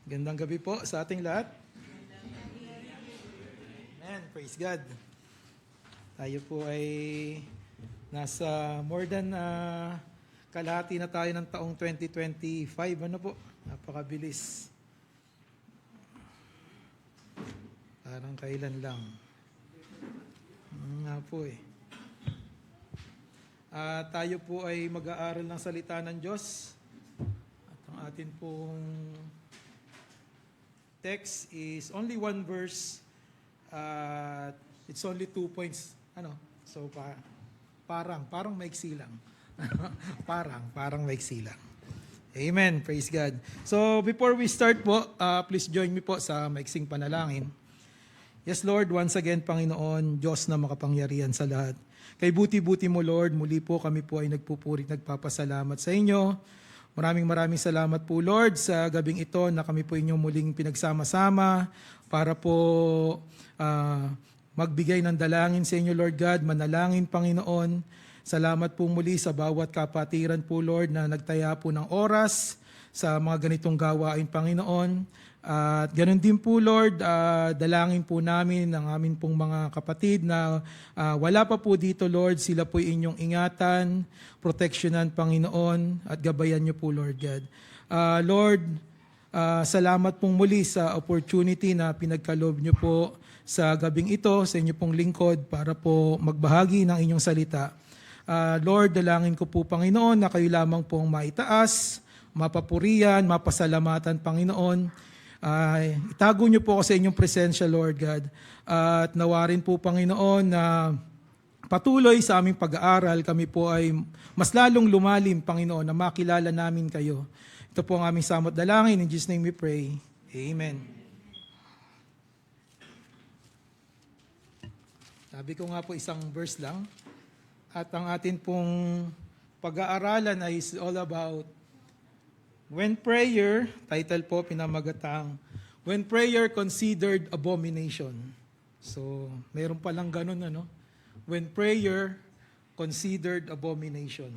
Gandang gabi po sa ating lahat. Amen. Praise God. Tayo po ay nasa more than kalahati na tayo ng taong 2025. Ano po? Napakabilis. Parang kailan lang. Nga po eh. Tayo po ay mag-aaral ng salita ng Diyos. At ang atin pong text is only one verse. It's only 2 points. So parang maiksi lang. parang maiksi lang. Amen. Praise God. So before we start po, please join me po sa maiksing panalangin. Yes, Lord, once again, Panginoon, Diyos na makapangyarihan sa lahat. Kay buti-buti mo, Lord, muli po kami po ay nagpupurit, nagpapasalamat sa inyo. Maraming salamat po, Lord, sa gabing ito na kami po inyong muling pinagsama-sama para po magbigay ng dalangin sa inyo, Lord God, manalangin, Panginoon. Salamat po muli sa bawat kapatiran po, Lord, na nagtaya po ng oras sa mga ganitong gawain, Panginoon. At ganun din po, Lord, dalangin po namin ng amin pong mga kapatid na wala pa po dito, Lord, sila po inyong ingatan, proteksyonan, Panginoon, at gabayan niyo po, Lord God. Lord, salamat pong muli sa opportunity na pinagkaloob niyo po sa gabing ito, sa inyo pong lingkod, para po magbahagi ng inyong salita. Lord, dalangin ko po, Panginoon, na kayo lamang pong maitaas, mapapurihan, mapasalamatan, Panginoon. Itago niyo po ako sa inyong presensya, Lord God. At nawarin po, Panginoon, na patuloy sa aming pag-aaral, kami po ay mas lalong lumalim, Panginoon, na makilala namin kayo. Ito po ang aming samot dalangin. In Jesus' name we pray. Amen. Sabi ko nga po isang verse lang. At ang atin pong pag-aaralan ay is all about when prayer, title po pinamagatang, when prayer considered abomination. So, mayroon palang ganun, When prayer considered abomination.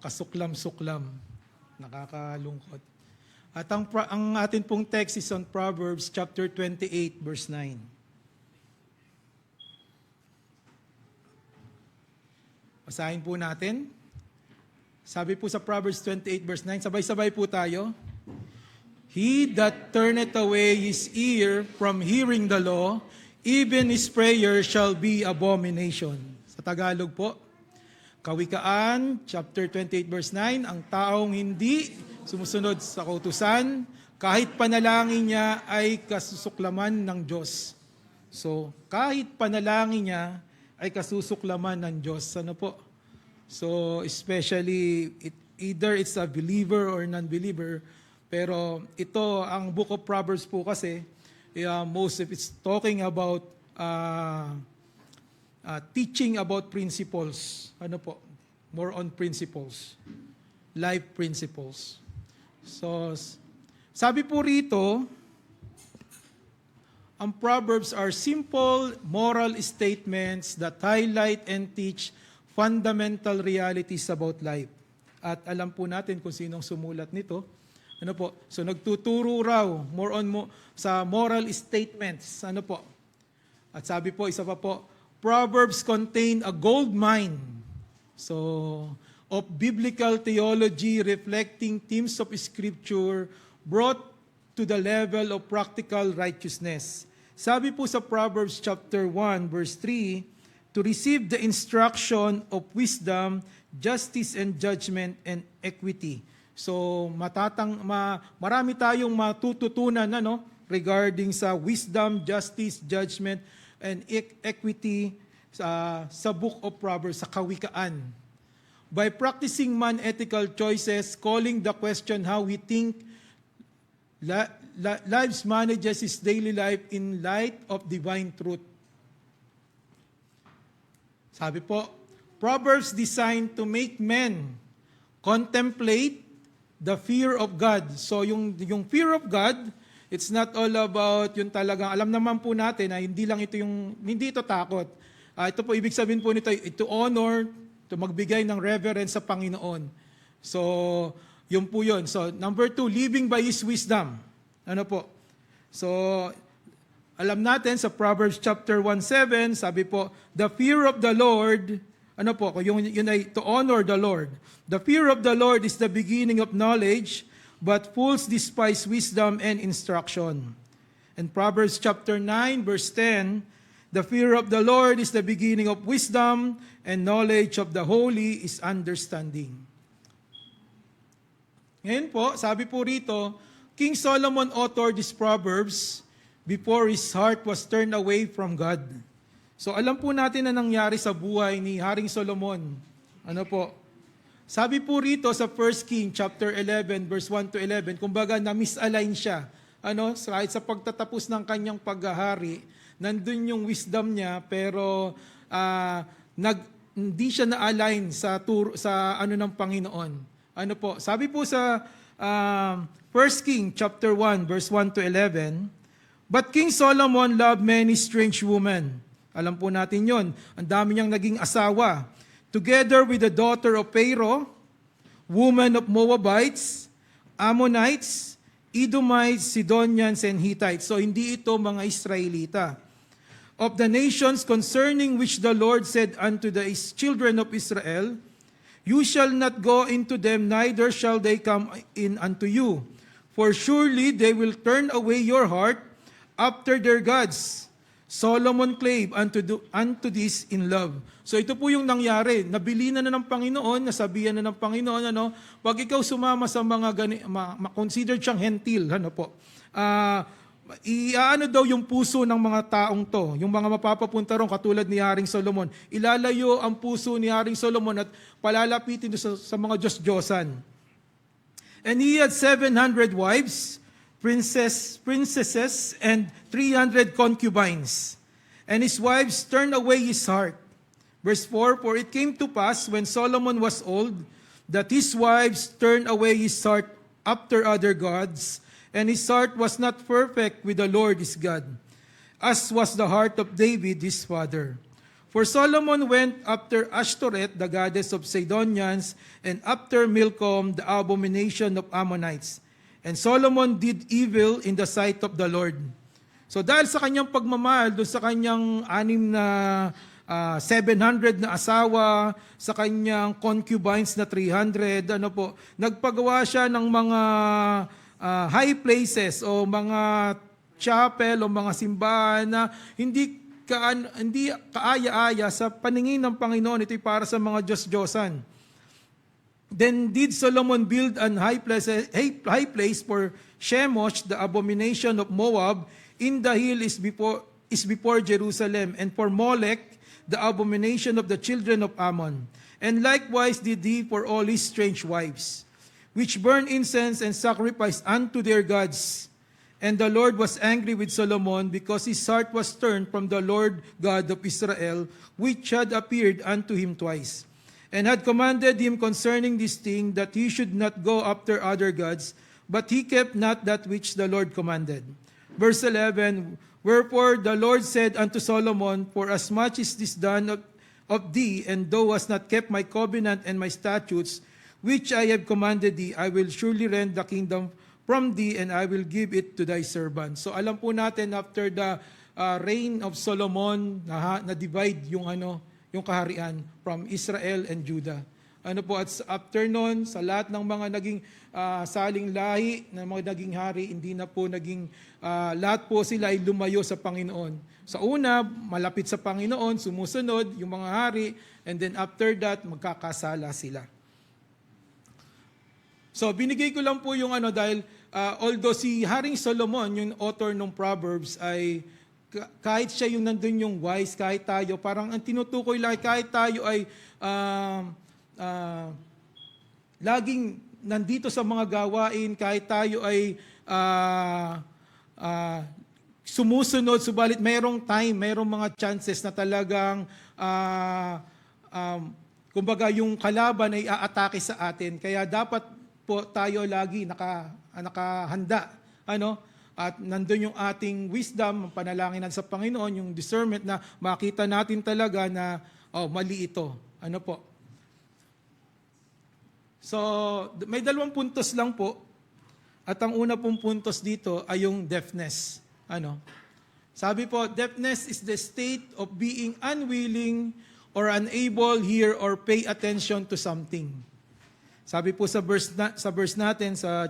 Kasuklam-suklam. Nakakalungkot. At ang atin pong text is on Proverbs chapter 28, verse 9. Basahin po natin. Sabi po sa Proverbs 28 verse 9, sabay-sabay po tayo. He that turneth away his ear from hearing the law, even his prayer shall be abomination. Sa Tagalog po, Kawikaan, chapter 28 verse 9, ang taong hindi sumusunod sa kautusan, kahit panalangin niya ay kasusuklaman ng Diyos. So, kahit panalangin niya ay kasusuklaman ng Diyos. Ano po? So, especially, either it's a believer or non-believer, pero ito, ang Book of Proverbs po kasi, most of it's talking about teaching about principles. More on principles. Life principles. So, sabi po rito, ang Proverbs are simple moral statements that highlight and teach fundamental realities about life. At alam po natin kung sinong sumulat nito. So nagtuturo raw sa moral statements. At sabi po, isa pa po, Proverbs contain a gold mine. So, of biblical theology reflecting themes of Scripture brought to the level of practical righteousness. Sabi po sa Proverbs chapter 1 verse 3, to receive the instruction of wisdom, justice and judgment and equity. So marami tayong matututunan regarding sa wisdom, justice, judgment and equity sa Book of Proverbs, sa Kawikaan. By practicing man ethical choices, calling the question how we think, lives manages his daily life in light of divine truth. Sabi po, Proverbs designed to make men contemplate the fear of God. So yung fear of God, it's not all about yung talagang, alam naman po natin na hindi ito takot. Ito po, ibig sabihin po nito, to honor, to magbigay ng reverence sa Panginoon. So, Yun po yun. So, number 2, living by His wisdom. Ano po? So, alam natin sa Proverbs chapter 1:7, sabi po, the fear of the Lord, ano po, yun ay to honor the Lord. The fear of the Lord is the beginning of knowledge, but fools despise wisdom and instruction. And Proverbs chapter 9, verse 10, the fear of the Lord is the beginning of wisdom, and knowledge of the holy is understanding. Ngayon po, sabi po rito, King Solomon authored these Proverbs before his heart was turned away from God. So alam po natin na nangyari sa buhay ni Haring Solomon. Ano po? Sabi po rito sa 1 King chapter 11 verse 1 to 11, kumbaga na-misalign siya. Ano, kahit sa pagtatapos ng kanyang paghahari, nandun yung wisdom niya pero hindi siya na-align sa ano ng Panginoon. Ano po? Sabi po sa 1 King chapter 1 verse 1 to 11, but King Solomon loved many strange women. Alam po natin yon. Ang dami niyang naging asawa. Together with the daughter of Pharaoh, women of Moabites, Ammonites, Edomites, Sidonians, and Hittites. So hindi ito mga Israelita. Of the nations concerning which the Lord said unto the children of Israel, you shall not go into them, neither shall they come in unto you. For surely they will turn away your heart after their gods. Solomon clave unto this in love. So ito po yung nangyari. Nabili na ng Panginoon, nasabihan na ng Panginoon, ano, pag ikaw sumama sa mga considered siyang hentil, ano po, iaano daw yung puso ng mga taong to, yung mga mapapapunta ron katulad ni Haring Solomon. Ilalayo ang puso ni Haring Solomon at palalapitin sa mga Diyos-Diyosan. And he had 700 wives, princesses, and 300 concubines. And his wives turned away his heart. Verse 4, for it came to pass when Solomon was old, that his wives turned away his heart after other gods, and his heart was not perfect with the Lord his God, as was the heart of David his father. For Solomon went after Ashtoreth, the goddess of Sidonians, and after Milcom, the abomination of Ammonites. And Solomon did evil in the sight of the Lord. So dahil sa kanyang pagmamahal, doon sa kanyang 700 na asawa, sa kanyang concubines na 300, nagpagawa siya ng mga high places o mga chapel o mga simbahan na hindi kaaya-aya sa paningin ng Panginoon. Ito'y para sa mga Diyos-Diyosan. Then did Solomon build an high place for Shemosh, the abomination of Moab, in the hill is before Jerusalem, and for Molech, the abomination of the children of Ammon. And likewise did he for all his strange wives, which burn incense and sacrifice unto their gods. And the Lord was angry with Solomon, because his heart was turned from the Lord God of Israel, which had appeared unto him twice, and had commanded him concerning this thing, that he should not go after other gods, but he kept not that which the Lord commanded. Verse 11, wherefore the Lord said unto Solomon, for as much is this done of thee, and thou hast not kept my covenant and my statutes, which I have commanded thee, I will surely rend the kingdom from thee, and I will give it to thy servant. So alam po natin, after the reign of Solomon, na-divide yung kaharian from Israel and Judah. At after nun, sa lahat ng mga naging saling lahi, ng mga naging hari, hindi na po naging, lahat po sila ay lumayo sa Panginoon. Sa una, malapit sa Panginoon, sumusunod yung mga hari, and then after that, magkakasala sila. So binigay ko lang po yung dahil although si Haring Solomon, yung author ng Proverbs, ay kahit siya yung nandun yung wise, kahit tayo, parang ang tinutukoy lang, kahit tayo ay laging nandito sa mga gawain, kahit tayo ay sumusunod, subalit mayroong time, mayroong mga chances na talagang kumbaga yung kalaban ay aatake sa atin. Kaya dapat po tayo lagi nakahanda. At nandun yung ating wisdom, ang panalangin sa Panginoon, yung discernment na makita natin talaga na mali ito. So, may dalawang puntos lang po. At ang una pong puntos dito ay yung deafness. Sabi po, deafness is the state of being unwilling or unable hear or pay attention to something. Sabi po sa verse natin, sa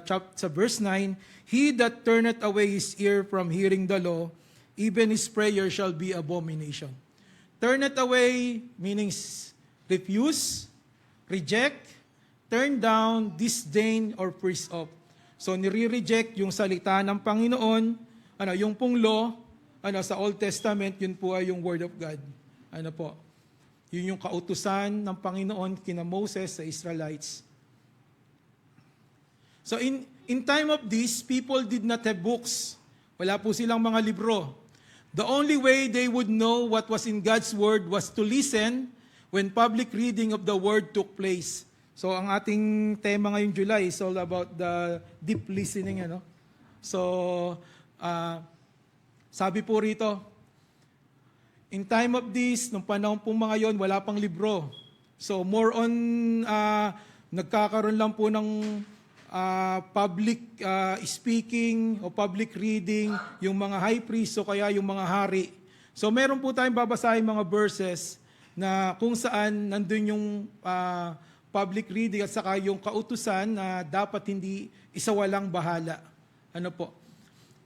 verse 9, He that turneth away his ear from hearing the law, even his prayer shall be abomination. Turneth away means refuse, reject, turn down, disdain, or freeze off. So nire-reject yung salita ng Panginoon, yung pong law, sa Old Testament, yun po ay yung Word of God. Yun yung kautusan ng Panginoon kina Moses sa Israelites. So in time of this, people did not have books. Wala po silang mga libro. The only way they would know what was in God's Word was to listen when public reading of the Word took place. So ang ating tema ngayong July is all about the deep listening. So sabi po rito, in time of this, nung panahon pong mga yon, wala pang libro. So more on, nagkakaroon lang po ng public speaking o public reading, yung mga high priest o kaya yung mga hari. So meron po tayong babasahin mga verses na kung saan nandun yung public reading at saka yung kautusan na dapat hindi isawalang bahala.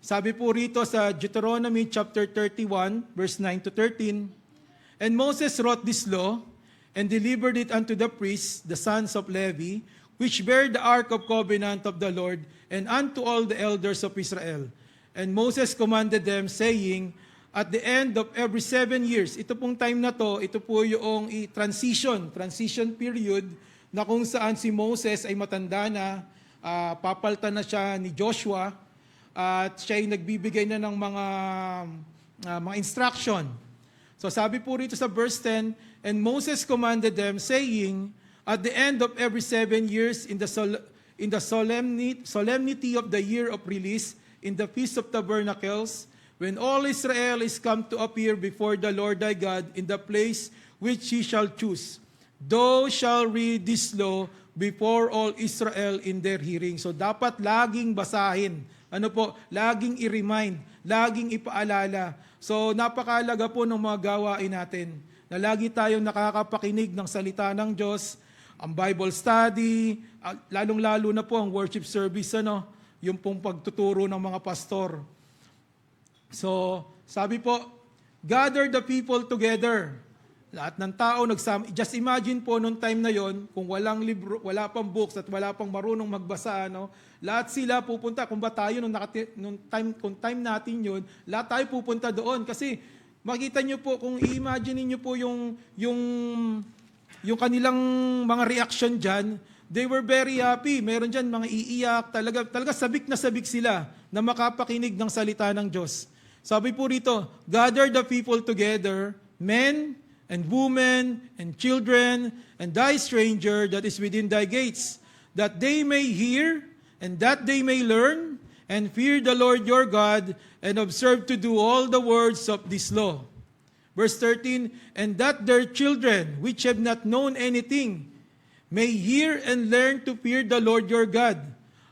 Sabi po rito sa Deuteronomy chapter 31, verse 9 to 13, And Moses wrote this law, and delivered it unto the priests, the sons of Levi, which bear the ark of covenant of the Lord, and unto all the elders of Israel. And Moses commanded them, saying, at the end of every 7 years, ito pong time na to, ito po yung transition period, na kung saan si Moses ay matanda na, papaltan na siya ni Joshua, at siya ay nagbibigay na ng mga instruction. So sabi po rito sa verse 10, And Moses commanded them, saying, at the end of every 7 years, in the solemnity of the year of release, in the Feast of Tabernacles, when all Israel is come to appear before the Lord thy God in the place which he shall choose, thou shall read this law before all Israel in their hearing. So dapat laging basahin. Laging i-remind, laging ipaalala. So napakahalaga po ng mga gawain natin na lagi tayong nakakapakinig ng salita ng Diyos, ang Bible study, lalong-lalo na po ang worship service, yung pong pagtuturo ng mga pastor. So, sabi po, gather the people together. Lahat ng tao nagsama. Just imagine po nung time na yon, kung walang libro, wala pang books at wala pang marunong magbasa, lahat sila pupunta. Kung ba tayo kung time natin yun, lahat tayo pupunta doon. Kasi makita nyo po, kung i-imagine niyo po yung kanilang mga reaction dyan, they were very happy. Meron dyan mga iiyak. Talaga sabik na sabik sila na makapakinig ng salita ng Diyos. Sabi po rito, gather the people together, men and women and children and thy stranger that is within thy gates, that they may hear and that they may learn and fear the Lord your God and observe to do all the words of this law. Verse 13, and that their children, which have not known anything, may hear and learn to fear the Lord your God,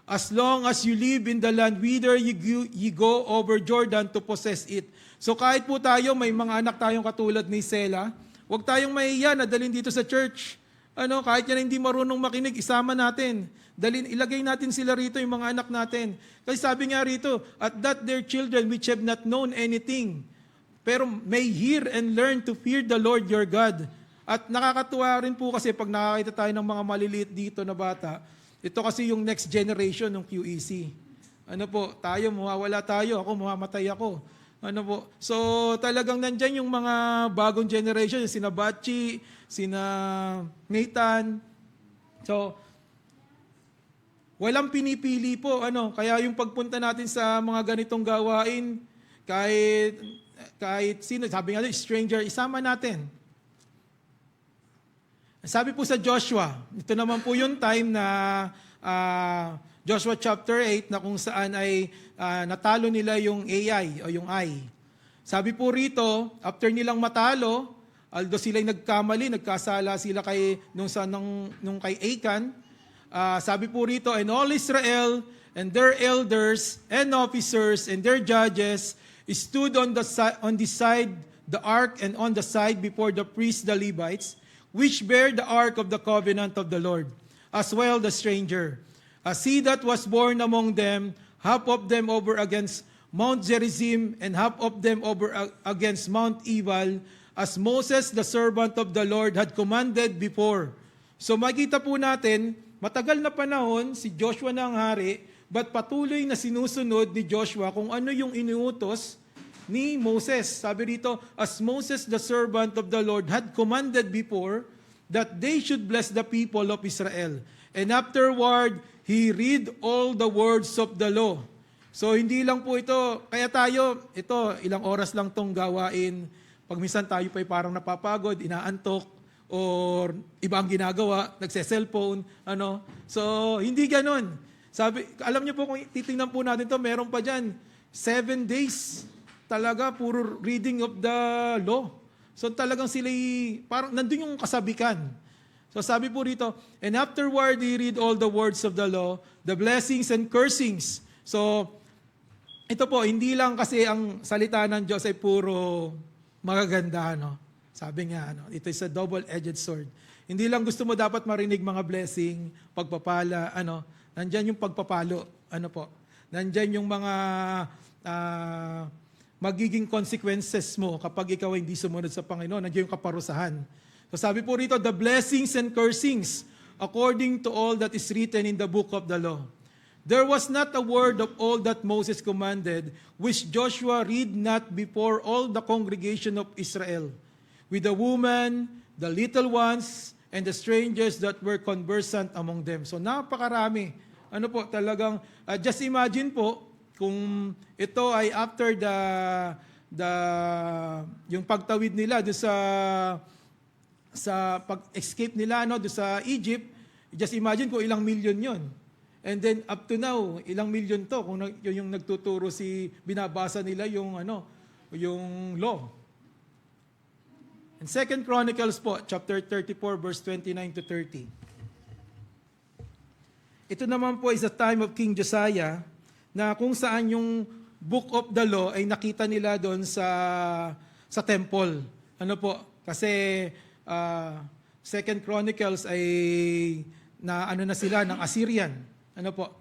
as long as you live in the land whither ye go over Jordan to possess it. So kahit po tayo, may mga anak tayong katulad ni Sela, huwag tayong mahiya na dalhin dito sa church. Kahit yan hindi marunong makinig, isama natin. Ilagay natin sila rito, yung mga anak natin. Kasi sabi nga rito, at that their children which have not known anything, pero may hear and learn to fear the Lord your God. At nakakatuwa rin po kasi pag nakakita tayo ng mga maliliit dito na bata, ito kasi yung next generation ng QEC. Tayo, mawawala tayo, ako mamamatay ako. So talagang nandyan yung mga bagong generation, sina Bachi, sina Nathan. So walang pinipili po, kaya yung pagpunta natin sa mga ganitong gawain, kahit sino, sabi nga stranger, isama natin. Sabi po sa Joshua, ito naman po yung time na Joshua chapter 8 na kung saan ay natalo nila yung AI o yung I. Sabi po rito, after nilang matalo, although sila'y nagkamali, nagkasala sila nung kay Achan, Sabi po rito, and all Israel and their elders and officers and their judges stood on the side, the ark, and on the side before the priests, the Levites, which bear the ark of the covenant of the Lord, as well the stranger. As he that was born among them, half of them over against Mount Gerizim, and half of them over against Mount Ebal, as Moses, the servant of the Lord, had commanded before. So makita po natin, matagal na panahon, si Joshua na ang hari, but patuloy na sinusunod ni Joshua kung ano yung inuutos ni Moses. Sabi rito, as Moses, the servant of the Lord, had commanded before that they should bless the people of Israel. And afterward, he read all the words of the law. So hindi lang po ito, kaya tayo, ito, ilang oras lang tong gawain. Pag minsan tayo pa'y parang napapagod, inaantok, or iba ang ginagawa, nagse-cellphone, ano. So hindi ganon. Sabi, alam niyo po kung titingnan po natin to, meron pa dyan, 7 days, talaga puro reading of the law. So talagang sila, parang nandun yung kasabikan. So sabi po rito, and afterward he read all the words of the law, the blessings and cursings. So ito po, hindi lang kasi ang salita ng Diyos ay puro magaganda, no? Sabi nga, ano, ito is a double-edged sword. Hindi lang gusto mo dapat marinig mga blessing, pagpapala, ano, nandyan yung pagpapalo, ano po, nandyan yung mga magiging consequences mo kapag ikaw ay hindi sumunod sa Panginoon, nandyan yung kaparusahan. So sabi po rito, the blessings and cursings according to all that is written in the book of the law. There was not a word of all that Moses commanded, which Joshua read not before all the congregation of Israel, with the woman, the little ones, and the strangers that were conversant among them. So napakarami. Ano po, talagang, just imagine po, kung ito ay after yung pagtawid nila doon sa pag-escape nila, no, doon sa Egypt, just imagine kung ilang million yon. And then up to now, ilang million to, kung yung nagtuturo binabasa nila yung, yung law. In 2 Chronicles po, chapter 34, verse 29 to 30. Ito naman po is the time of King Josiah, na kung saan yung book of the law ay nakita nila doon sa temple. Ano po? Kasi 2 Chronicles ay na sila ng Assyrian. Ano po?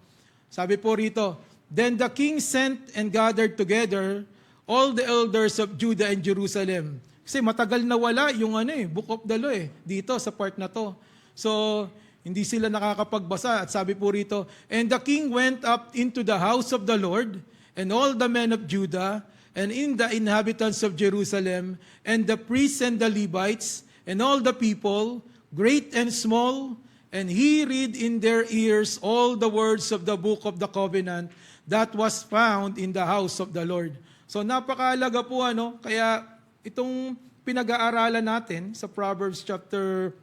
Sabi po rito, then the king sent and gathered together all the elders of Judah and Jerusalem. Kasi matagal na wala yung book of the law dito sa part na to. So, hindi sila nakakapagbasa. At sabi po rito, and the king went up into the house of the Lord, and all the men of Judah, and in the inhabitants of Jerusalem, and the priests and the Levites, and all the people, great and small, and he read in their ears all the words of the book of the covenant that was found in the house of the Lord. So napakahalaga po kaya itong pinag-aaralan natin sa Proverbs chapter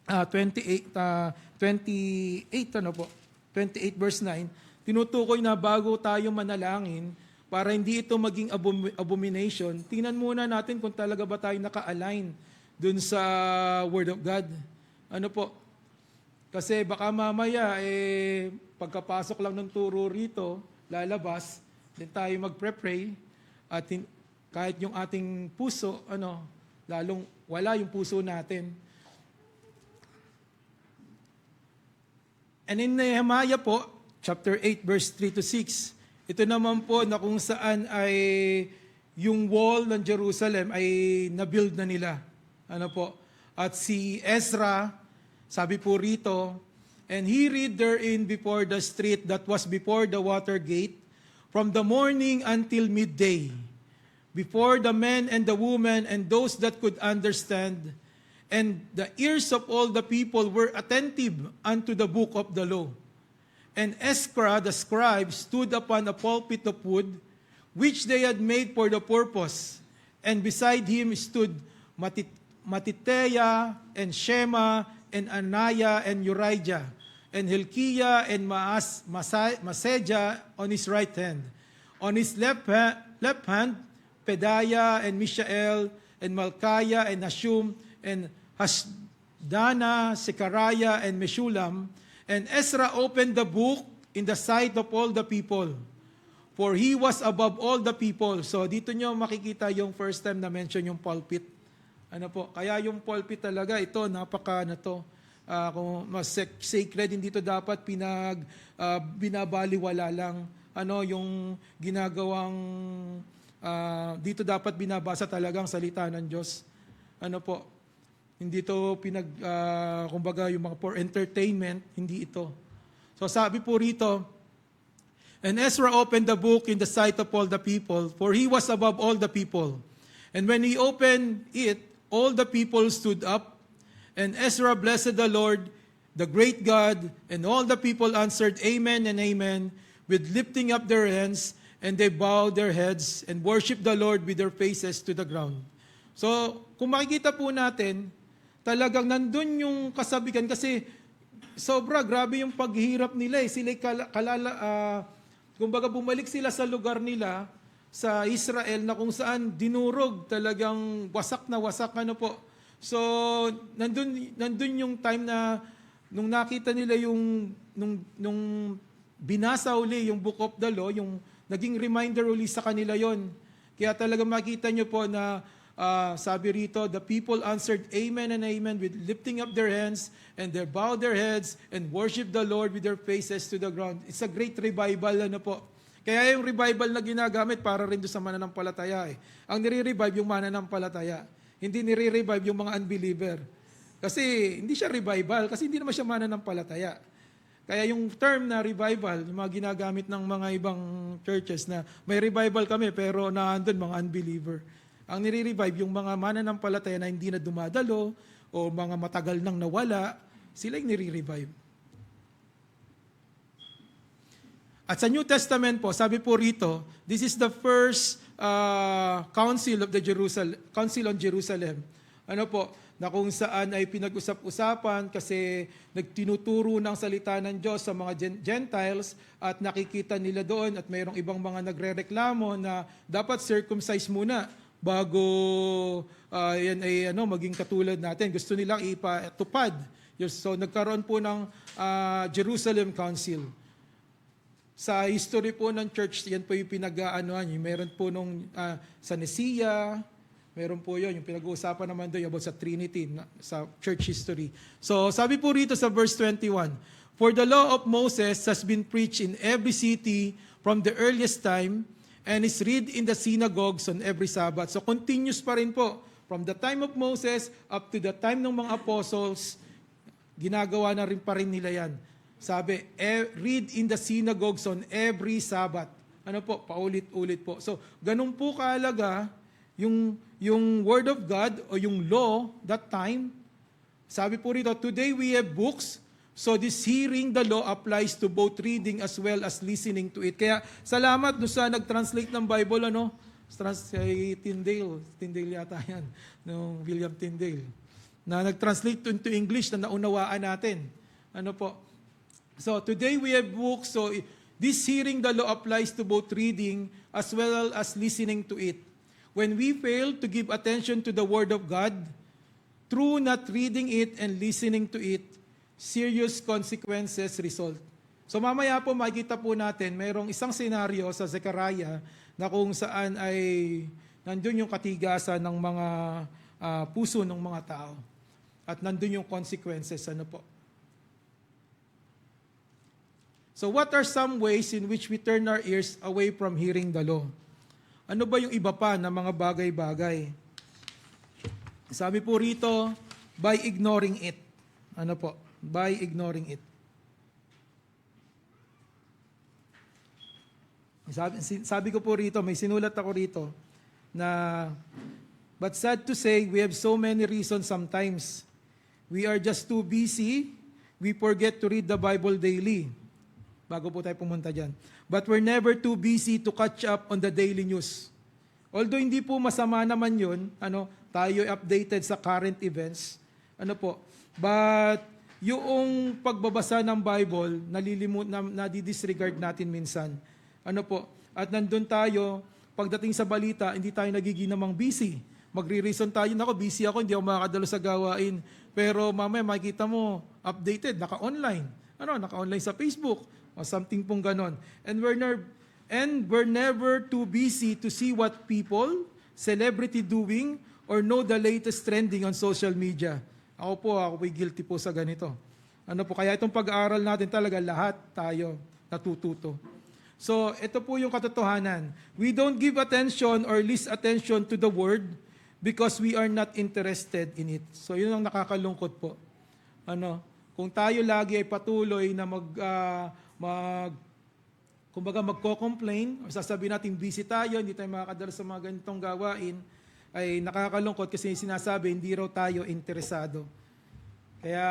28 verse 9, tinutukoy na bago tayo manalangin, para hindi ito maging abomination, tingnan muna natin kung talaga ba tayo naka-align dun sa Word of God. Ano po? Kasi baka mamaya, pagkapasok lang ng turo rito, lalabas, din tayo magpre-pray, at kahit yung ating puso, lalong wala yung puso natin. And in Nehemiah po, chapter 8, verse 3 to 6, ito naman po na kung saan ay yung wall ng Jerusalem ay na-build na nila. Ano po? At si Ezra, sabi po rito, and he read therein before the street that was before the water gate, from the morning until midday, before the men and the women and those that could understand, and the ears of all the people were attentive unto the book of the law. And Ezra the scribe stood upon a pulpit of wood, which they had made for the purpose, and beside him stood Matiteya and Shema and Anaya and Urijah, and Hilkiah and Maseja on his right hand. On his left hand, Pedaiah and Mishael and Malchiah and Hashum and Hasdana, Zechariah and Meshulam, And Ezra opened the book in the sight of all the people, for he was above all the people. So dito nyo makikita yung first time na mention yung pulpit. Ano po? Kaya yung pulpit talaga, ito, napaka na to. Kung mas sacred, hindi dito dapat binabaliwala lang. Ano yung ginagawang, dito dapat binabasa talagang salita ng Diyos. Ano po? Hindi ito kumbaga yung mga for entertainment, hindi ito. So sabi po rito, and Ezra opened the book in the sight of all the people, for he was above all the people. And when he opened it, all the people stood up, and Ezra blessed the Lord, the great God, and all the people answered, Amen and Amen, with lifting up their hands, and they bowed their heads and worshiped the Lord with their faces to the ground. So, kung makikita po natin, talagang nandun yung kasabikan kasi grabe yung paghihirap nila eh. Sila kumbaga bumalik sila sa lugar nila sa Israel na kung saan dinurog, talagang wasak na wasak ano po. So, nandun yung time na nung nakita nila yung nung binasa uli yung Book of the Law, yung naging reminder uli sa kanila yon. Kaya talaga makita nyo po na sabi rito, the people answered Amen and Amen with lifting up their hands, and they bowed their heads and worshiped the Lord with their faces to the ground. It's a great revival, ano po. Kaya yung revival na ginagamit para rin doon sa mananampalataya eh. Ang nire-revive yung mananampalataya. Hindi nire-revive yung mga unbeliever. Kasi hindi siya revival, kasi hindi naman siya mananampalataya. Kaya yung term na revival, yung mga ginagamit ng mga ibang churches na may revival kami pero naandun mga unbeliever. Ang nire-revive yung mga mananampalataya na hindi na dumadalo o mga matagal nang nawala, sila yung nire-revive. At sa New Testament po, sabi po rito, this is the first council on Jerusalem. Ano po, na kung saan ay pinag-usap-usapan kasi nagtinuturo ng salita ng Diyos sa mga Gentiles at nakikita nila doon at mayroong ibang mga nagrereklamo na dapat circumcise muna bago yan ay maging katulad natin. Gusto nilang ipatupad. So nagkaroon po ng Jerusalem Council. Sa history po ng church, yan po yung pinag-aanoan. Meron po nung sa Nicaea, meron po yun. Yung pinag-uusapan naman doon about sa Trinity, sa church history. So sabi po rito sa verse 21, for the law of Moses has been preached in every city from the earliest time, and is read in the synagogues on every Sabbath. So continuous pa rin po. From the time of Moses up to the time ng mga apostles, ginagawa na rin pa rin nila yan. Sabi, read in the synagogues on every Sabbath. Ano po? Paulit-ulit po. So, ganun po kaalaga yung Word of God o yung law that time. Sabi po rito, today we have books. So this hearing the law applies to both reading as well as listening to it. Kaya salamat doon sa nag-translate ng Bible, kay Tyndale yata yan, no, William Tyndale, na nag-translate into English na naunawaan natin. Ano po? So today we have books, so this hearing the law applies to both reading as well as listening to it. When we fail to give attention to the Word of God, through not reading it and listening to it, serious consequences result. So mamaya po makikita po natin, mayroong isang senaryo sa Zechariah na kung saan ay nandun yung katigasan ng mga puso ng mga tao. At nandun yung consequences. Ano po? So what are some ways in which we turn our ears away from hearing the law? Ano ba yung iba pa na mga bagay-bagay? Sabi po rito, by ignoring it. Ano po? By ignoring it. Sabi ko po rito, may sinulat ako rito, na, but sad to say, we have so many reasons sometimes. We are just too busy, we forget to read the Bible daily. Bago po tayo pumunta dyan. But we're never too busy to catch up on the daily news. Although hindi po masama naman yun, tayo updated sa current events, but yung pagbabasa ng Bible, nadidisregard natin minsan. At nandun tayo, pagdating sa balita, hindi tayo nagiginamang busy. Magre-reason tayo, busy ako, hindi ako makakadalo sa gawain. Pero mamaya makikita mo, updated, naka-online. naka-online sa Facebook o something pong ganon. And we're never too busy to see what people, celebrity doing, or know the latest trending on social media. Ako po'y guilty po sa ganito. Kaya itong pag-aaral natin talaga, lahat tayo natututo. So, ito po yung katotohanan. We don't give attention or least attention to the word because we are not interested in it. So, yun ang nakakalungkot po. Kung tayo lagi ay patuloy na magko-complain, o sasabihin natin busy tayo, hindi tayo makakadala sa mga ganitong gawain, ay nakakalungkot kasi sinasabi, hindi raw tayo interesado. Kaya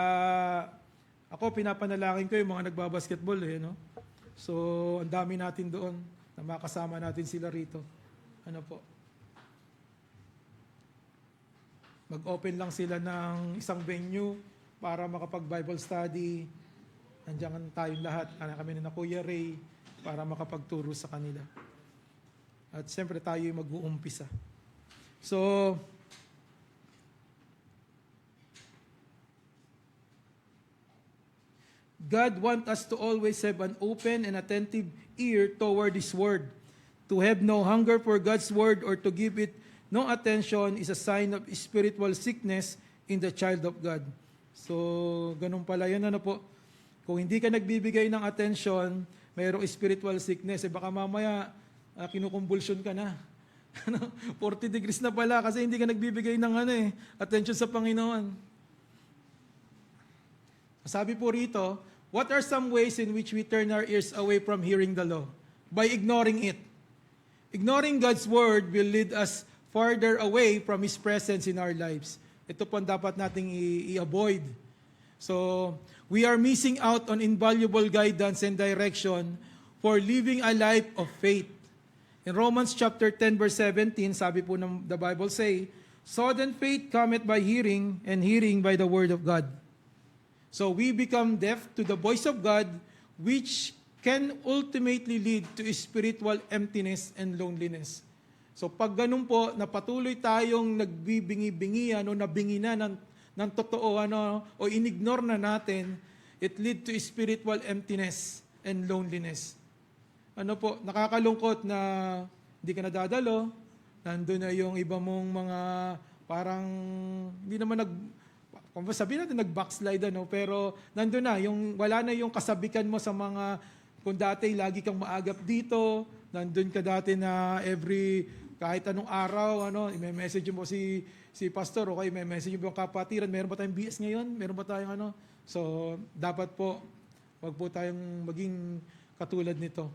ako, pinapanalangin ko yung mga nagbabasketball. So, ang dami natin doon na makasama natin sila rito. Mag-open lang sila ng isang venue para makapag-Bible study. Nandiyan tayong lahat. Kami na Kuya Ray para makapagturo sa kanila. At siyempre tayo yung mag-uumpisa. So, God wants us to always have an open and attentive ear toward His Word. To have no hunger for God's Word or to give it no attention is a sign of spiritual sickness in the child of God. So, ganun pala yun. Kung hindi ka nagbibigay ng attention, mayroong spiritual sickness. Baka mamaya, kinukumbulsyon ka na. 40 degrees na pala kasi hindi ka nagbibigay ng attention sa Panginoon. Sabi po rito, what are some ways in which we turn our ears away from hearing the law? By ignoring it. Ignoring God's word will lead us farther away from His presence in our lives. Ito po ang dapat nating i-avoid. So, we are missing out on invaluable guidance and direction for living a life of faith. In Romans chapter 10 verse 17, sabi po ng the Bible say, "So then faith cometh by hearing, and hearing by the word of God." So we become deaf to the voice of God, which can ultimately lead to spiritual emptiness and loneliness. So pag ganun po, na patuloy tayong nagbibingi-bingi, nabingi na ng totoo, o inignore na natin, it lead to spiritual emptiness and loneliness. Nakakalungkot na hindi ka nadadalo, nandun na yung iba mong mga parang, hindi naman kung sabihin natin nag-backslide, pero nandun na, wala na yung kasabikan mo sa mga, kung dati lagi kang maagap dito, nandun ka dati na kahit anong araw, i-message mo si pastor, okay, may message mo yung kapatiran, meron ba tayong BS ngayon? Meron ba tayong So, dapat po, wag po tayong maging katulad nito.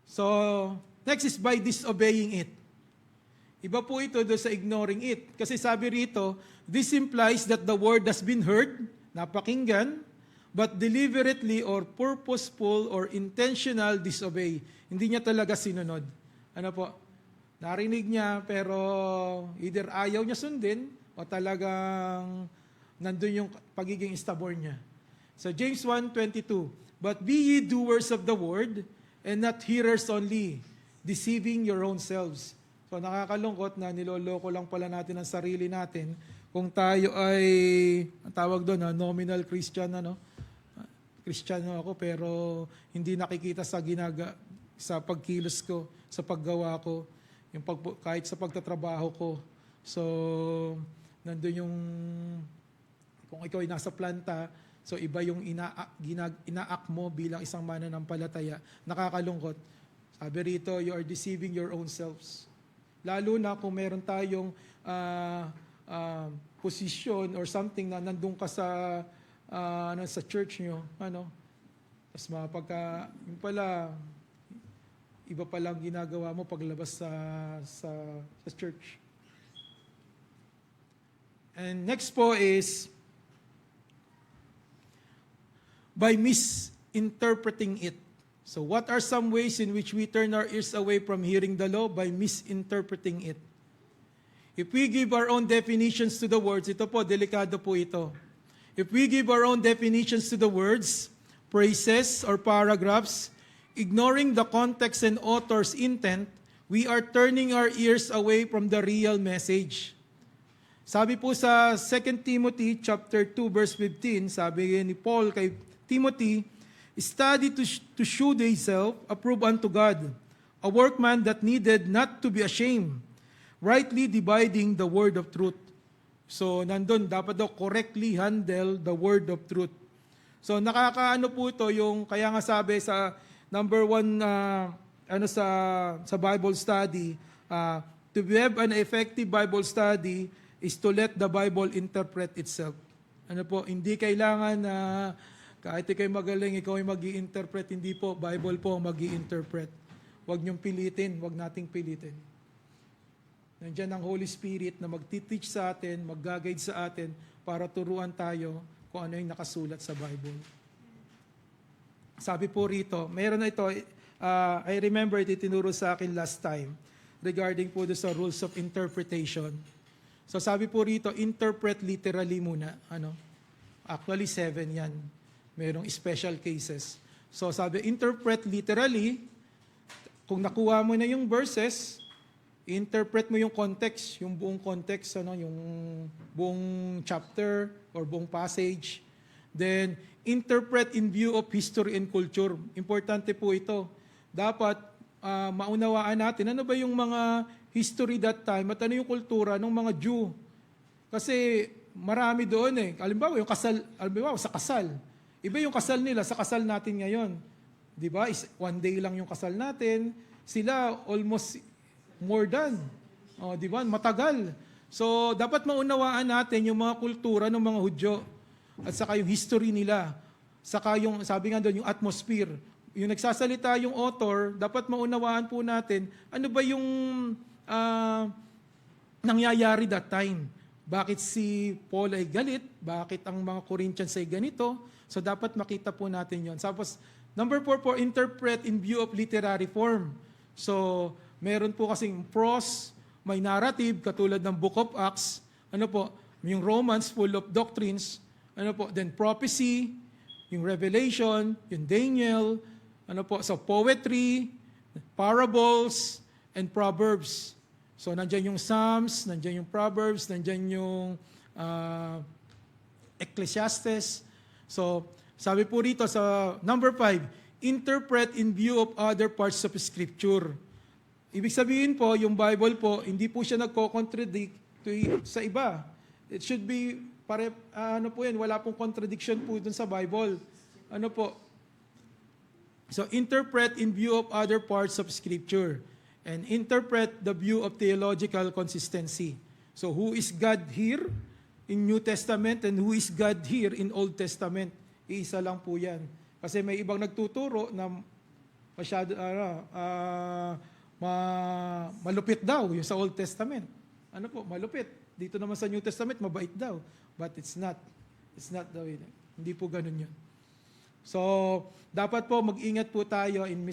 So, next is by disobeying it. Iba po ito doon sa ignoring it. Kasi sabi rito, this implies that the word has been heard, napakinggan, but deliberately or purposeful or intentional disobey. Hindi niya talaga sinunod. Narinig niya pero either ayaw niya sundin o talagang nandun yung pagiging stubborn niya. So James 1:22, "But be ye doers of the word, and not hearers only, deceiving your own selves." So nakakalungkot na niloloko lang pala natin ang sarili natin kung tayo ay, ang tawag doon, nominal Christian, Kristiyano ako pero hindi nakikita sa pagkilos ko, sa paggawa ko, kahit sa pagtatrabaho ko. So, nandun yung, kung ikaw ay nasa planta, so iba yung inaak mo bilang isang mananampalataya. Nakakalungkot. Sabi rito, you are deceiving your own selves. Lalo na kung meron tayong position or something na nandun ka sa church nyo, tapos yung pala, iba palang ginagawa mo paglabas sa church. And next po is, by misinterpreting it. So what are some ways in which we turn our ears away from hearing the law? By misinterpreting it. If we give our own definitions to the words, ito po, delikado po ito. If we give our own definitions to the words, phrases, or paragraphs, ignoring the context and author's intent, we are turning our ears away from the real message. Sabi po sa 2 Timothy chapter 2 verse 15, sabi ni Paul kay Timothy, "Study to shew thyself approved unto God, a workman that needed not to be ashamed, rightly dividing the word of truth." So nandun, dapat daw correctly handle the word of truth. So nakakaano po ito yung, kaya nga sabi sa number one, sa Bible study, to have an effective Bible study is to let the Bible interpret itself. Ano po, hindi kailangan na kahit ikaw magaling, ikaw ay mag-i-interpret, hindi po, Bible po mag-i-interpret. Huwag niyong pilitin, huwag nating pilitin. Nandiyan ang Holy Spirit na magtiteach sa atin, mag-guide sa atin para turuan tayo kung ano yung nakasulat sa Bible. Sabi po rito, meron na ito, I remember ito tinuro sa akin last time regarding po sa rules of interpretation. So sabi po rito, interpret literally muna. Actually 7 yan. Merong special cases. So sabi, interpret literally. Kung nakuha mo na yung verses, interpret mo yung context, yung buong context, yung buong chapter or buong passage. Then, interpret in view of history and culture. Importante po ito. Dapat maunawaan natin ano ba yung mga history that time at ano yung kultura ng mga Jew. Kasi marami doon Halimbawa, yung kasal, sa kasal. Iba yung kasal nila sa kasal natin ngayon. 'Di ba? One day lang yung kasal natin. Sila almost more than. 'Di ba? Matagal. So, dapat maunawaan natin yung mga kultura ng mga Hudyo at saka yung history nila. Saka yung, sabi nga doon, yung atmosphere. Yung nagsasalita yung author, dapat maunawaan po natin ano ba yung nangyayari that time. Bakit si Paul ay galit? Bakit ang mga Corinthians ay ganito? So dapat makita po natin yon. Tapos, number 4 po, interpret in view of literary form. So, meron po kasing prose, may narrative, katulad ng Book of Acts. Yung Romans, full of doctrines. Then prophecy, yung Revelation, yung Daniel, so poetry, parables, and Proverbs. So, nandyan yung Psalms, nandyan yung Proverbs, nandyan yung Ecclesiastes. So, sabi po rito sa number 5, interpret in view of other parts of Scripture. Ibig sabihin po, yung Bible po, hindi po siya nagko-contradict sa iba. It should be, wala pong contradiction po dun sa Bible. So, interpret in view of other parts of Scripture. And interpret the view of theological consistency. So, who is God here in New Testament and who is God here in Old Testament? Iisa lang po yan. Kasi may ibang nagtuturo na masyado, malupit daw yung sa Old Testament. Malupit. Dito naman sa New Testament, mabait daw. But it's not. It's not the way. Hindi po ganun yun. So, dapat po mag-ingat po tayo in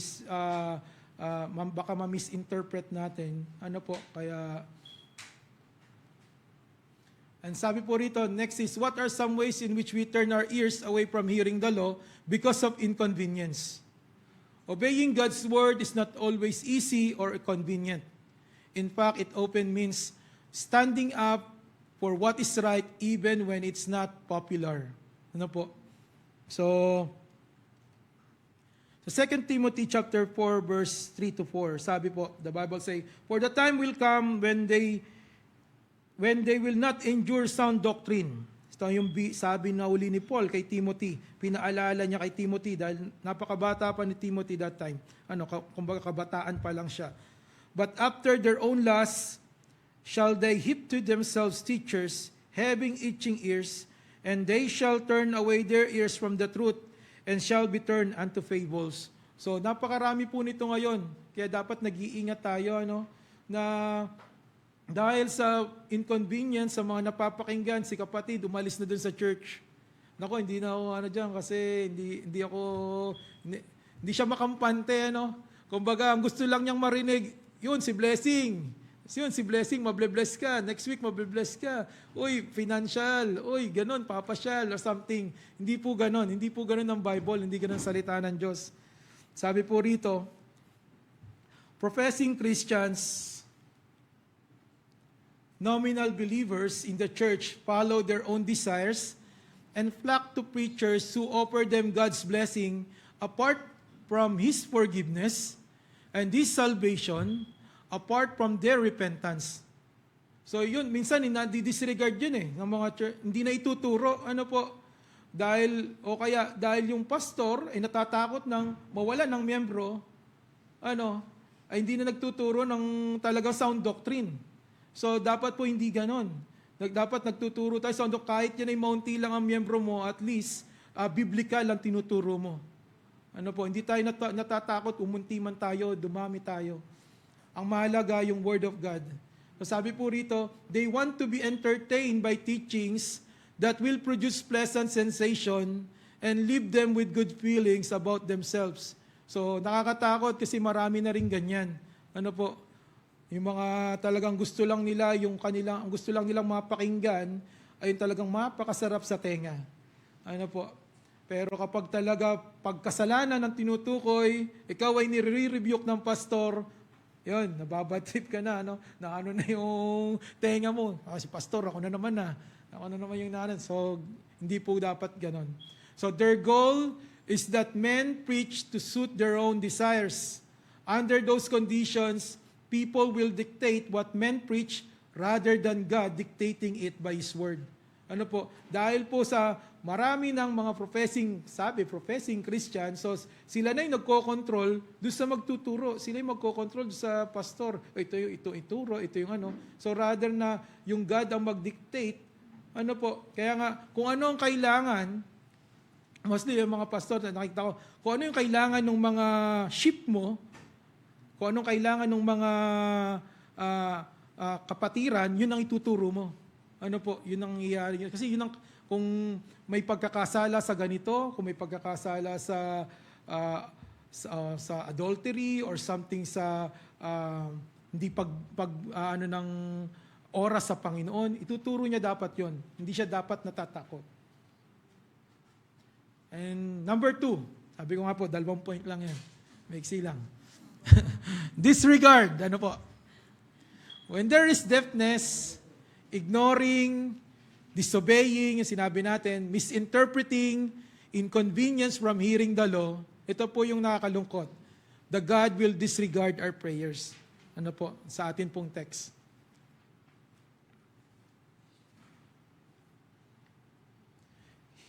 baka ma-misinterpret natin. And sabi po rito, next is, what are some ways in which we turn our ears away from hearing the law because of inconvenience? Obeying God's word is not always easy or convenient. In fact, it often means standing up for what is right even when it's not popular. So, sa 2 Timothy chapter 4 verse 3 to 4, sabi po, the Bible say, "For the time will come when they will not endure sound doctrine." Ito yung sabi na uli ni Paul kay Timothy. Pinaalala niya kay Timothy dahil napakabata pa ni Timothy that time. Kumbaga kabataan pa lang siya. "But after their own lusts shall they heap to themselves teachers, having itching ears, and they shall turn away their ears from the truth, and shall be turned unto fables." So, napakarami po nito ngayon. Kaya dapat nag-iingat tayo, na dahil sa inconvenience sa mga napapakinggan, si kapatid umalis na dun sa church. Hindi na ako dyan kasi hindi siya makampante, Kumbaga, ang gusto lang niyang marinig, yun, si Blessing. Yun, si Blessing, mable-bless ka. Next week, mable-bless ka. Uy, financial. Uy, ganun, papasyal or something. Hindi po ganun. Hindi po ganun ang Bible. Hindi ganun salita ng Diyos. Sabi po rito, professing Christians nominal believers in the church follow their own desires and flock to preachers who offer them God's blessing apart from His forgiveness and His salvation apart from their repentance. So yun, minsan disregard yun ng mga church, hindi na ituturo, dahil yung pastor ay natatakot ng mawala ng miyembro, ay hindi na nagtuturo ng talagang sound doctrine. So dapat po hindi ganon. Dapat nagtuturo tayo sound doctrine, kahit yan ay maunti lang ang miyembro mo, at least biblical ang tinuturo mo. Hindi tayo natatakot, umunti man tayo, dumami tayo. Ang mahalaga yung Word of God. So sabi po rito, they want to be entertained by teachings that will produce pleasant sensation and leave them with good feelings about themselves. So nakakatakot kasi marami na rin ganyan. Yung mga talagang gusto lang nila, ang gusto lang nilang mapakinggan ay yung talagang mapakasarap sa tenga. Pero kapag talaga pagkasalanan ng tinutukoy, ikaw ay nire-rebuke ng pastor, yun, nababad trip ka na, na na yung tenga mo. Si pastor, ako na naman yung nanan. So, hindi po dapat ganon. So, their goal is that men preach to suit their own desires. Under those conditions, people will dictate what men preach rather than God dictating it by His Word. Dahil po sa marami ng mga professing Christian, so sila na yung nagko-control doon sa magtuturo. Sila yung magko-control sa pastor. Ito ituro, ito yung So rather na yung God ang mag-dictate, kaya nga, kung ano ang kailangan, mostly yung mga pastor, nakikita ko, kung ano yung kailangan ng mga sheep mo, kung anong kailangan ng mga kapatiran, yun ang ituturo mo. Yun ang iyari. Kasi yun ang, kung may pagkakasala sa ganito, kung may pagkakasala sa adultery or something sa hindi ng oras sa Panginoon, ituturo niya dapat yon. Hindi siya dapat natatakot. And number 2, sabi ko nga po, 2 point lang yan. Maiksi lang. Disregard, when there is deafness, ignoring, disobeying, yung sinabi natin, misinterpreting, inconvenience from hearing the law, ito po yung nakakalungkot. The God will disregard our prayers. Sa atin pong text.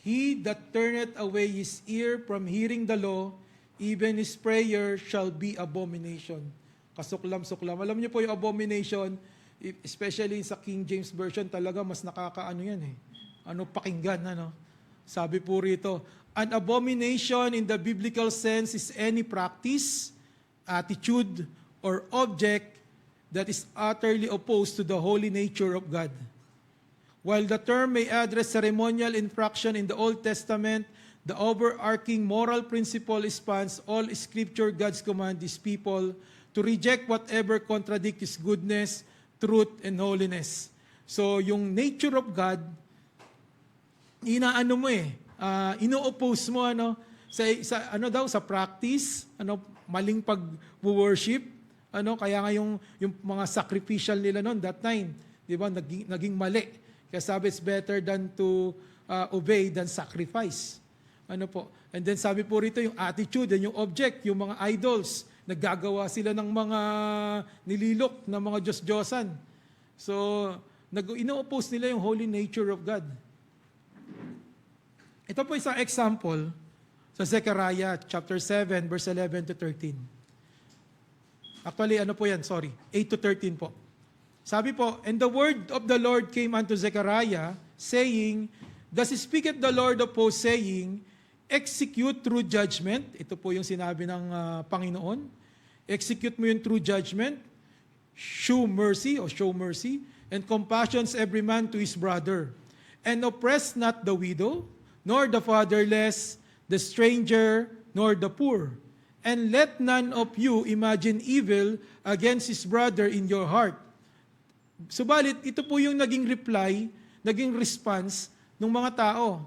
He that turneth away his ear from hearing the law, even his prayer shall be abomination. Kasuklam-suklam. Alam niyo po yung abomination, especially sa King James Version, talaga mas nakakaano yan pakinggan, Sabi po rito, an abomination in the biblical sense is any practice, attitude, or object that is utterly opposed to the holy nature of God. While the term may address ceremonial infraction in the Old Testament, the overarching moral principle spans all Scripture. God's command His people to reject whatever contradicts His goodness, truth, and holiness. So, yung nature of God, ino-oppose mo, sa practice, maling pag-worship, kaya nga yung mga sacrificial nila noon that time, di ba, naging mali. Kaya sabi, it's better than to obey than sacrifice. And then sabi po rito yung attitude and yung object, yung mga idols, naggagawa sila ng mga nililok ng mga Diyos-Diyosan. So, ino-oppose nila yung holy nature of God. Ito po isang example sa Zechariah chapter 7, verse 11 to 13. Actually, 8 to 13 po. Sabi po, and the word of the Lord came unto Zechariah, saying, thus speaketh the Lord of hosts, saying, execute true judgment. Ito po yung sinabi ng Panginoon. Execute mo yung true judgment. Show mercy, and compassions every man to his brother. And oppress not the widow, nor the fatherless, the stranger, nor the poor. And let none of you imagine evil against his brother in your heart. Subalit, ito po yung naging reply, naging response ng mga tao.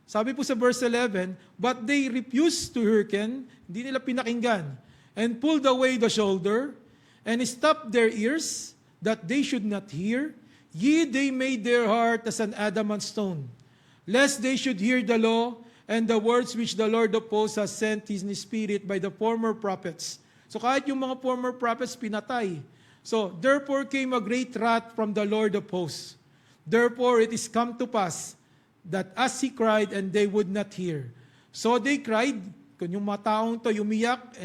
Sabi po sa verse 11, but they refused to hearken, hindi nila pinakinggan, and pulled away the shoulder, and stopped their ears, that they should not hear, Ye they made their heart as an adamant stone, lest they should hear the law and the words which the Lord of hosts has sent His Spirit by the former prophets. So kahit yung mga former prophets pinatay. So therefore came a great wrath from the Lord of hosts. Therefore it is come to pass that as he cried and they would not hear. So they cried, kung yung mga taong to umiyak,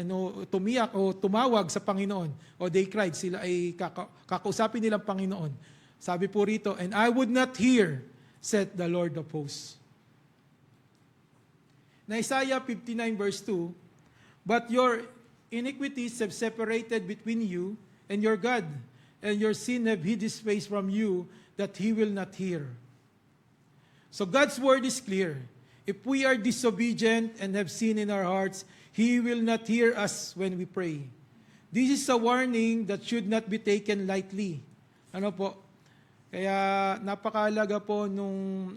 tumiyak o tumawag sa Panginoon, o they cried, sila ay kakausapin nilang Panginoon. Sabi po rito, and I would not hear, said the Lord of hosts. Na Isaiah 59 verse 2, but your iniquities have separated between you and your God, and your sin have hid His face from you, that He will not hear. So God's word is clear. If we are disobedient and have sin in our hearts, He will not hear us when we pray. This is a warning that should not be taken lightly. Ano po? Kaya napakahalaga po nung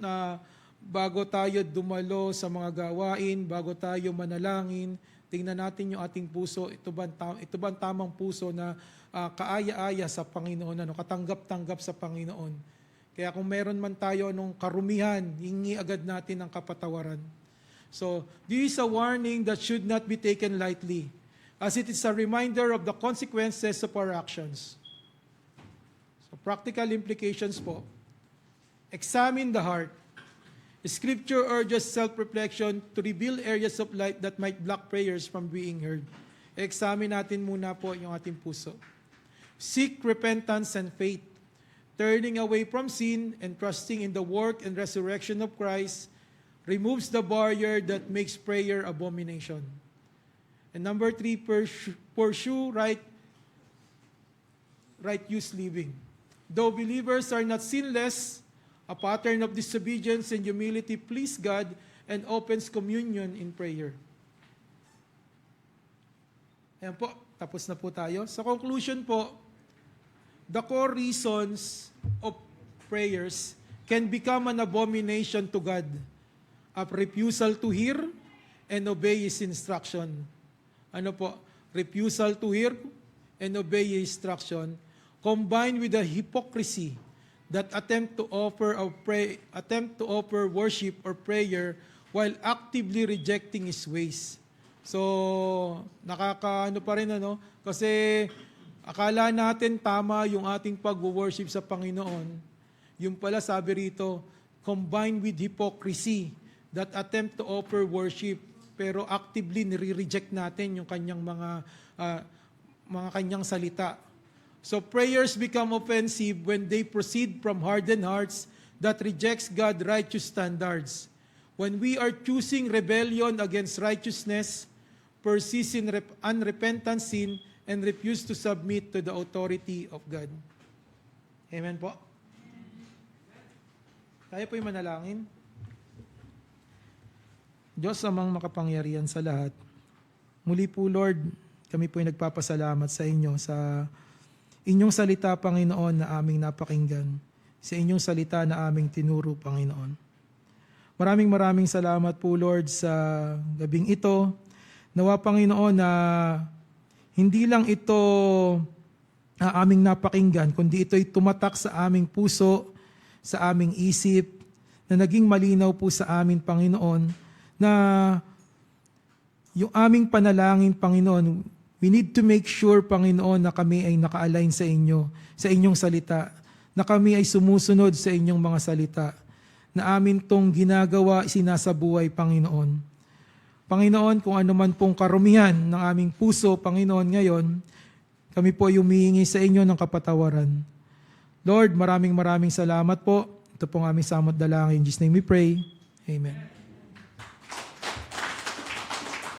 bago tayo dumalo sa mga gawain, bago tayo manalangin, tingnan natin yung ating puso. Ito ba ang tamang puso na kaaya-aya sa Panginoon, katanggap-tanggap sa Panginoon. Kaya kung meron man tayo anong karumihan, hingi agad natin ang kapatawaran. So, this is a warning that should not be taken lightly, as it is a reminder of the consequences of our actions. So, practical implications po. Examine the heart. Scripture urges self-reflection to reveal areas of life that might block prayers from being heard. Examine natin muna po yung ating puso. Seek repentance and faith. Turning away from sin and trusting in the work and resurrection of Christ removes the barrier that makes prayer abomination. And number 3, pursue right use living. Though believers are not sinless, a pattern of disobedience and humility please God and opens communion in prayer. Ayan po, tapos na po tayo. Sa conclusion po, the core reasons of prayers can become an abomination to God, a refusal to hear and obey His instruction. Ano po? Refusal to hear and obey His instruction, combined with the hypocrisy that attempt to offer worship or prayer while actively rejecting His ways. So, nakakaano pa rin kasi akala natin tama yung ating pag-worship sa Panginoon. Yung pala sabi rito, combined with hypocrisy that attempt to offer worship pero actively nire-reject natin yung kanyang mga kanyang salita. So prayers become offensive when they proceed from hardened hearts that rejects God's righteous standards. When we are choosing rebellion against righteousness, persist in unrepentant sin, and refuse to submit to the authority of God. Amen po. Tayo po'y manalangin. Diyos amang makapangyarihan sa lahat, muli po Lord, kami po'y nagpapasalamat sa inyo sa inyong salita, Panginoon, na aming napakinggan, sa inyong salita na aming tinuro, Panginoon. Maraming salamat po, Lord, sa gabing ito. Nawa, Panginoon, na hindi lang ito aming napakinggan, kundi ito'y tumatak sa aming puso, sa aming isip, na naging malinaw po sa amin, Panginoon, na yung aming panalangin, Panginoon, we need to make sure, Panginoon, na kami ay naka-align sa inyo, sa inyong salita, na kami ay sumusunod sa inyong mga salita, na amin tong ginagawa, sinasabuhay, Panginoon. Panginoon, kung ano man pong karumihan ng aming puso, Panginoon, ngayon, kami po ay humihingi sa inyo ng kapatawaran. Lord, maraming salamat po. Ito pong aming samot dalangin. In Jesus' name we pray. Amen.